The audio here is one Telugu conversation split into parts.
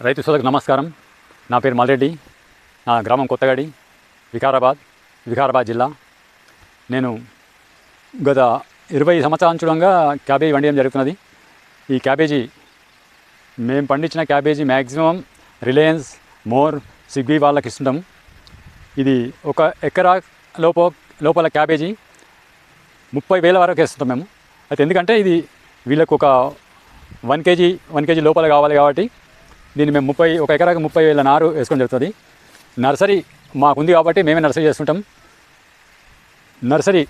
రైతు సోదరులకు నమస్కారం. నా పేరు మల్రెడ్డి. నా గ్రామం కొత్తగడి, వికారాబాద్ జిల్లా. నేను గత 20 సంవత్సరాల చూడంగా క్యాబేజీ వండియం జరుగుతున్నది. ఈ క్యాబేజీ మేము పండించిన cabbage maximum Reliance, more, Swiggy వాళ్ళకి ఇస్తుంటాము. ఇది ఒక ఎకరా లోపల క్యాబేజీ 30,000 వరకు వేస్తుంటాం మేము. అయితే ఎందుకంటే ఇది వీళ్ళకు ఒక 1 కేజీ లోపల కావాలి కాబట్టి దీన్ని మేము ఒక ఎకరాకి 30,000 నారు వేసుకొని జరుగుతుంది. నర్సరీ మాకుంది కాబట్టి మేమే నర్సరీ చేస్తుంటాం. నర్సరీ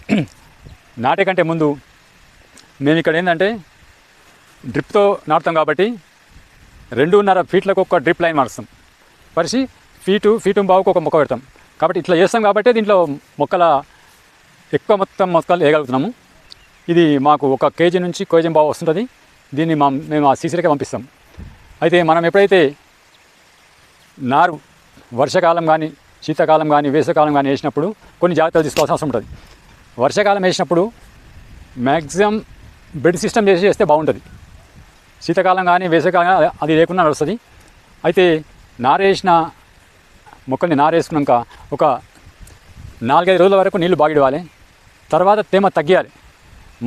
నాటే కంటే ముందు మేము ఇక్కడ ఏంటంటే డ్రిప్తో నాటుతాం కాబట్టి 2.5 ఫీట్లకు ఒక డ్రిప్ లైన్ మారుస్తాం. పరిచి ఫీటు బావుకు ఒక మొక్క పెడతాం. కాబట్టి ఇట్లా చేస్తాం కాబట్టి దీంట్లో ఎక్కువ మొక్కలు వేయగలుగుతున్నాము. ఇది మాకు 1 కేజీ నుంచి కేజీ బావు వస్తుంటుంది. దీన్ని మేము ఆ సీసీలకే పంపిస్తాం. అయితే మనం ఎప్పుడైతే నారు వర్షాకాలం కానీ, శీతాకాలం కానీ, వేసవికాలం కానీ వేసినప్పుడు కొన్ని జాగ్రత్తలు తీసుకోవాల్సిన అవసరం ఉంటుంది. వర్షాకాలం వేసినప్పుడు మ్యాక్సిమం బెడ్ సిస్టమ్ చేస్తే బాగుంటుంది. శీతాకాలం కానీ, వేసవికాలం కానీ అది లేకుండా నడుస్తుంది. అయితే మొక్కల్ని నారేసుకున్నాక ఒక 4-5 రోజుల వరకు నీళ్లు బాగా ఇవ్వాలి. తర్వాత తేమ తగ్గియాలి.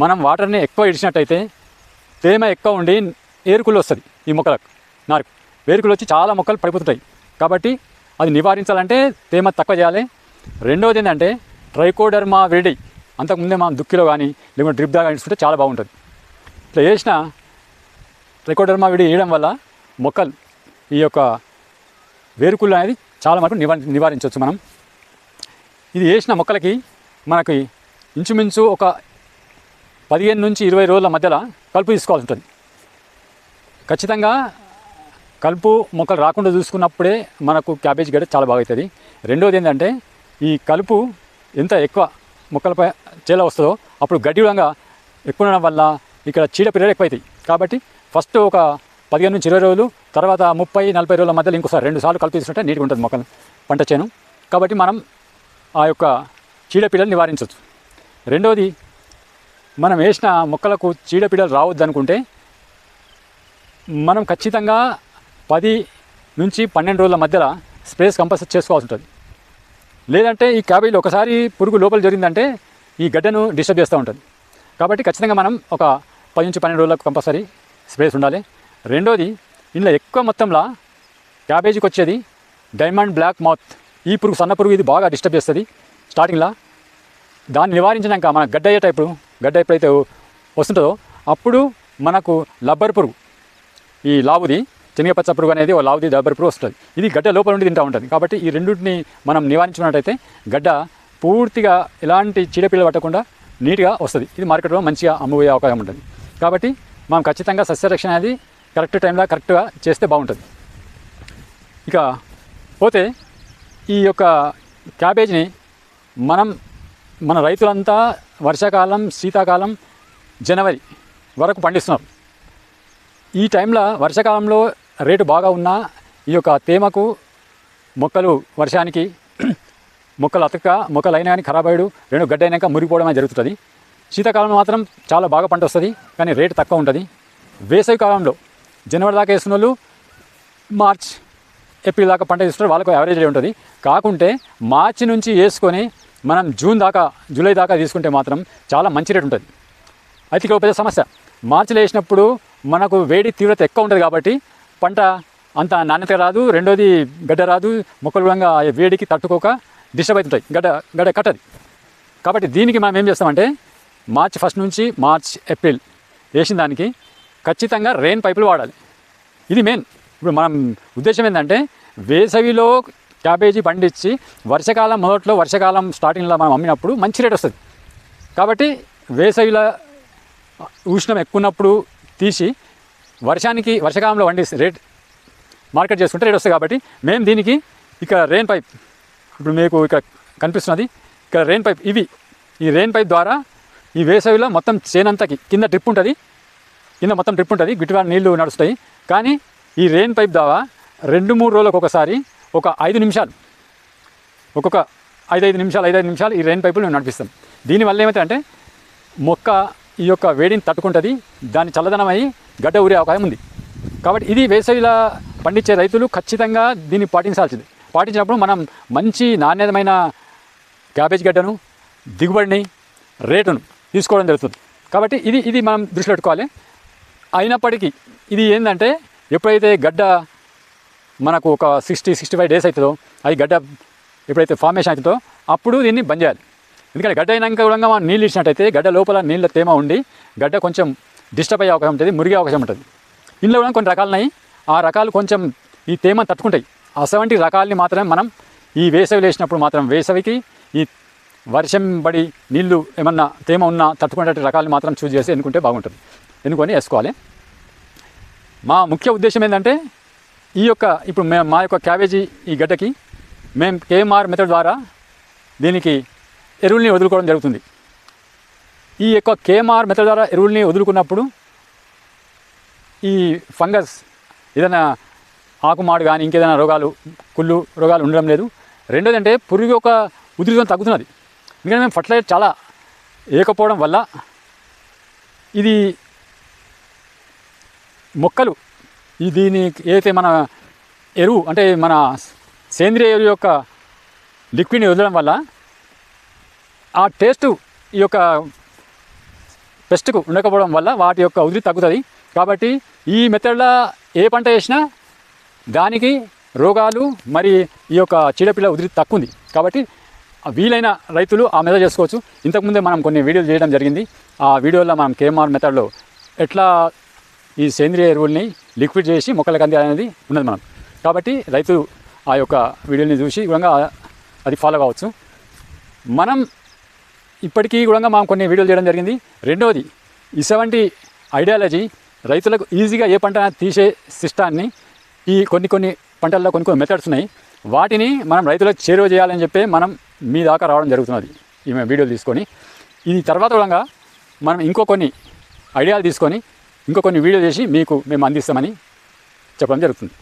మనం వాటర్ని ఎక్కువ ఇడిచినట్టయితే తేమ ఎక్కువ ఉండి ఏరుకులు వస్తుంది. ఈ మొక్కలకు నారుకు వేరుకులు వచ్చి చాలా మొక్కలు పడిపోతుంటాయి. కాబట్టి అది నివారించాలంటే తేమ తక్కువ చేయాలి. రెండవది ఏంటంటే ట్రైకోడర్మా విరిడి. అంతకుముందే మనం దుక్కిలో కానీ లేకుంటే డ్రిప్ దాకా ఇస్తుంటే చాలా బాగుంటుంది. ఇట్లా వేసిన ట్రైకోడర్మా విరిడి వేయడం వల్ల మొక్కలు ఈ యొక్క వేరుకులు అనేది చాలా మటుకు నివారించవచ్చు మనం. ఇది వేసిన మొక్కలకి మనకి ఇంచుమించు ఒక 15 నుంచి 20 రోజుల మధ్యలో కలుపు తీసుకోవాల్సి ఉంటుంది. ఖచ్చితంగా కలుపు మొక్కలు రాకుండా చూసుకున్నప్పుడే మనకు క్యాబేజీ గడ్డ చాలా బాగా అవుతుంది. రెండవది ఏంటంటే ఈ కలుపు ఎంత ఎక్కువ మొక్కలపై చేల వస్తుందో అప్పుడు గడ్డి విధంగా ఎక్కువ ఉండడం వల్ల ఇక్కడ చీడపీడలు ఎక్కువ అవుతాయి. కాబట్టి ఫస్ట్ ఒక 15 నుంచి 20 రోజులు, తర్వాత 30-40 రోజుల మధ్యలో ఇంకోసారి 2 సార్లు కలుపు తీసుకుంటే నీట్గా ఉంటుంది మొక్కలు, పంట చేను. కాబట్టి మనం ఆ యొక్క చీడపీడలు నివారించవచ్చు. రెండవది, మనం వేసిన మొక్కలకు చీడపీడలు రావద్దు అనుకుంటే మనం ఖచ్చితంగా 10 నుంచి 12 రోజుల మధ్యలో స్ప్రేస్ కంపల్సరీ చేసుకోవాల్సి ఉంటుంది. లేదంటే ఈ క్యాబేజీలో ఒకసారి పురుగు లోపల జరిగిందంటే ఈ గడ్డను డిస్టర్బ్ చేస్తూ ఉంటుంది. కాబట్టి ఖచ్చితంగా మనం ఒక 10 నుంచి 12 రోజులకు కంపల్సరీ స్ప్రేస్ ఉండాలి. రెండోది, ఇందులో ఎక్కువ మొత్తంలో క్యాబేజీకి వచ్చేది డైమండ్ బ్లాక్ మౌత్. ఈ పురుగు, సన్న పురుగు, ఇది బాగా డిస్టర్బ్ చేస్తుంది స్టార్టింగ్లో. దాన్ని నివారించినాక మన గడ్డ ఎప్పుడైతే వస్తుంటుందో అప్పుడు మనకు లబ్బర్ పురుగు, ఈ లావుది శనగపచ్చ పురుగు అనేది ఓ లావుది లబ్బర్ పురుగు వస్తుంది. ఇది గడ్డ లోపల నుండి తింటూ ఉంటుంది. కాబట్టి ఈ రెండింటిని మనం నివారించుకున్నట్టయితే గడ్డ పూర్తిగా ఎలాంటి చీడపీడలు పట్టకుండా నీట్గా వస్తుంది. ఇది మార్కెట్లో మంచిగా అమ్ముపోయే అవకాశం ఉంటుంది. కాబట్టి మనం ఖచ్చితంగా సస్యరక్షణ అనేది కరెక్ట్ టైంలో కరెక్ట్గా చేస్తే బాగుంటుంది. ఇక పోతే ఈ యొక్క క్యాబేజీని మన రైతులంతా వర్షాకాలం, శీతాకాలం, జనవరి వరకు పండిస్తున్నారు. ఈ టైంలో వర్షాకాలంలో రేటు బాగా ఉన్న ఈ యొక్క తేమకు మొక్కలు వర్షానికి మొక్కలు అయినా కానీ ఖరాబ్ అయ్యాడు, 2 గడ్డ అయినాక మురిగిపోవడం అనేది జరుగుతుంది. శీతాకాలంలో మాత్రం చాలా బాగా పంట వస్తుంది, కానీ రేటు తక్కువ ఉంటుంది. వేసవి కాలంలో జనవరి దాకా వేసుకున్న వాళ్ళు మార్చ్, ఏప్రిల్ దాకా పంట వేస్తున్నారు, వాళ్ళకు యావరేజ్ రేట్ ఉంటుంది. కాకుంటే మార్చి నుంచి వేసుకొని మనం జూలై దాకా తీసుకుంటే మాత్రం చాలా మంచి రేటు ఉంటుంది. అయితే ఇక్కడ పెద్ద సమస్య, మార్చిలో వేసినప్పుడు మనకు వేడి తీవ్రత ఎక్కువ ఉంటుంది కాబట్టి పంట అంత నాణ్యత రాదు. రెండోది, గడ్డ రాదు, మొక్కలు కూడా వేడికి తట్టుకోక డిస్టర్బ్ అవుతుంటాయి, గడ్డ కట్టది. కాబట్టి దీనికి మనం ఏం చేస్తామంటే మార్చ్ 1 నుంచి ఏప్రిల్ వేసిన దానికి ఖచ్చితంగా రెయిన్ పైపులు వాడాలి. ఇది మెయిన్. ఇప్పుడు మనం ఉద్దేశం ఏంటంటే వేసవిలో క్యాబేజీ పండించి వర్షాకాలం స్టార్టింగ్లో మనం అమ్మినప్పుడు మంచి రేట్ వస్తుంది. కాబట్టి వేసవిలో ఉష్ణం ఎక్కువ ఉన్నప్పుడు తీసి వర్షాకాలంలో రేట్ మార్కెట్ చేసుకుంటే రేట్ వస్తుంది. కాబట్టి మేము దీనికి ఇక్కడ రెయిన్ పైప్, ఇప్పుడు మీకు ఇక్కడ కనిపిస్తున్నది, ఇక్కడ రెయిన్ పైప్, ఈ రెయిన్ పైప్ ద్వారా ఈ వేసవిలో మొత్తం చేనంతకి కింద డ్రిప్ ఉంటుంది, గిట్టుగా నీళ్లు నడుస్తాయి. కానీ ఈ రెయిన్ పైప్ ద్వారా 2-3 రోజులకు ఒకసారి ఒక 5 నిమిషాలు, ఒక్కొక్క 5 నిమిషాలు ఈ రెయిన్ పైపులు మేము నడిపిస్తాం. దీనివల్ల ఏమవుతుందంటే మొక్క ఈ యొక్క వేడిని తట్టుకుంటుంది, దాని చల్లదనం అయ్యి గడ్డ ఊరే అవకాశం ఉంది. కాబట్టి ఇది వేసవిలో పండించే రైతులు ఖచ్చితంగా దీన్ని పాటించాల్సింది. పాటించినప్పుడు మనం మంచి నాణ్యమైన క్యాబేజ్ గడ్డను, దిగుబడిని, రేటును తీసుకోవడం జరుగుతుంది. కాబట్టి ఇది మనం దృష్టిలో పెట్టుకోవాలి. అయినప్పటికీ ఇది ఏంటంటే ఎప్పుడైతే గడ్డ మనకు ఒక 60-65 డేస్ అవుతుందో, అది గడ్డ ఎప్పుడైతే ఫార్మేషన్ అవుతుందో అప్పుడు దీన్ని బంద్ చేయాలి. ఎందుకంటే గడ్డ అయినాక కూడా మనం నీళ్ళు ఇచ్చినట్టయితే గడ్డ లోపల నీళ్ళ తేమ ఉండి గడ్డ కొంచెం డిస్టర్బ్ అయ్యే అవకాశం ఉంటుంది, మురిగే అవకాశం ఉంటుంది. ఇందులో కూడా కొన్ని రకాలు ఉన్నాయి. ఆ రకాలు కొంచెం ఈ తేమను తట్టుకుంటాయి. అటువంటి రకాలని మాత్రమే మనం ఈ వేసవిలో వేసినప్పుడు మాత్రం, వేసవికి ఈ వర్షం పడి నీళ్లు ఏమన్నా తేమ ఉన్నా తట్టుకునేటట్టు రకాలను మాత్రం చూస్ చేసి ఎన్నుకుంటే బాగుంటుంది. ఎన్నుకొని వేసుకోవాలి. మా ముఖ్య ఉద్దేశం ఏంటంటే ఇప్పుడు మా యొక్క క్యాబేజీ ఈ గడ్డకి మేము కేఎంఆర్ మెథడ్ ద్వారా దీనికి ఎరువుల్ని వదులుకోవడం జరుగుతుంది. ఈ యొక్క కేఎంఆర్ మెథడ్ ద్వారా ఎరువుల్ని వదులుకున్నప్పుడు ఈ ఫంగస్ ఏదైనా ఆకుమాడు కానీ ఇంకేదైనా రోగాలు, కుళ్ళు రోగాలు ఉండడం లేదు. రెండోది అంటే పురుగు యొక్క ఉధృతం తగ్గుతున్నది. ఎందుకంటే మేము ఫర్టిలైజర్ చాలా వేయకపోవడం వల్ల ఇది మొక్కలు దీని ఏదైతే మన ఎరువు అంటే మన సేంద్రియ ఎరువు యొక్క లిక్విడ్ని వదలడం వల్ల ఆ టేస్టు ఈ యొక్క పెస్ట్కు ఉండకపోవడం వల్ల వాటి యొక్క ఉధృతి తగ్గుతుంది. కాబట్టి ఈ మెథడ్లో ఏ పంట వేసినా దానికి రోగాలు మరి ఈ యొక్క చీడపిల్ల ఉధృతి తక్కువ ఉంది. కాబట్టి వీలైన రైతులు ఆ మెథడ్ చేసుకోవచ్చు. ఇంతకుముందే మనం కొన్ని వీడియోలు చేయడం జరిగింది. ఆ వీడియోలో మనం కేఎంఆర్ మెథడ్లో ఎట్లా ఈ సేంద్రియ ఎరువుల్ని లిక్విడ్ చేసి మొక్కలకు అందించాలనేది ఉన్నది మనం. కాబట్టి రైతు ఆ యొక్క వీడియోని చూసి కూడా అది ఫాలో కావచ్చు. మనం ఇప్పటికీ కూడా మనం కొన్ని వీడియోలు చేయడం జరిగింది. రెండవది, ఇటువంటి ఐడియాలజీ రైతులకు ఈజీగా ఏ పంట తీసే సిస్టాన్ని ఈ కొన్ని పంటల్లో కొన్ని మెథడ్స్ ఉన్నాయి. వాటిని మనం రైతులకు చేరువ చేయాలని చెప్పి మనం మీ దాకా రావడం జరుగుతున్నది ఈ వీడియోలు తీసుకొని. ఇది తర్వాత కూడా మనం కొన్ని ఐడియాలు తీసుకొని కొన్ని వీడియో చేసి మీకు మేము అందిస్తామని చెప్పడం జరుగుతుంది.